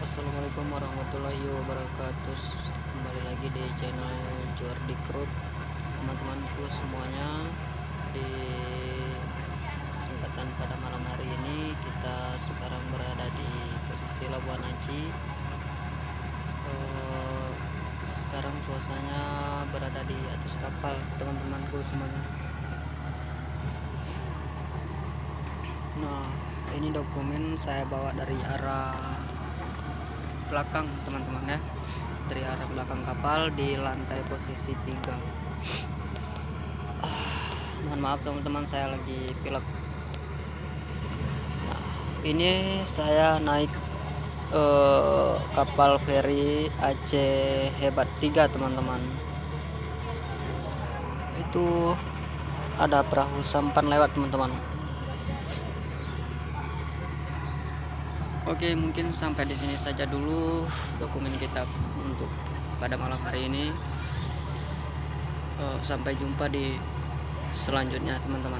Assalamualaikum warahmatullahi wabarakatuh. Kembali lagi di channel Jordi Group, teman-temanku semuanya. Di kesempatan pada malam hari ini, kita sekarang berada di posisi Labuan Aci. Sekarang suasananya berada di atas kapal, teman-temanku semuanya. Nah, ini dokumen saya bawa dari arah belakang, teman-teman ya, dari arah belakang kapal di lantai posisi 3. Mohon maaf teman-teman, saya lagi pilek. Nah, ini saya naik kapal feri Aceh Hebat 3, teman-teman. Itu ada perahu sampan lewat, teman-teman. Oke, mungkin sampai di sini saja dulu dokumen kita untuk pada malam hari ini. Sampai jumpa di selanjutnya, teman-teman.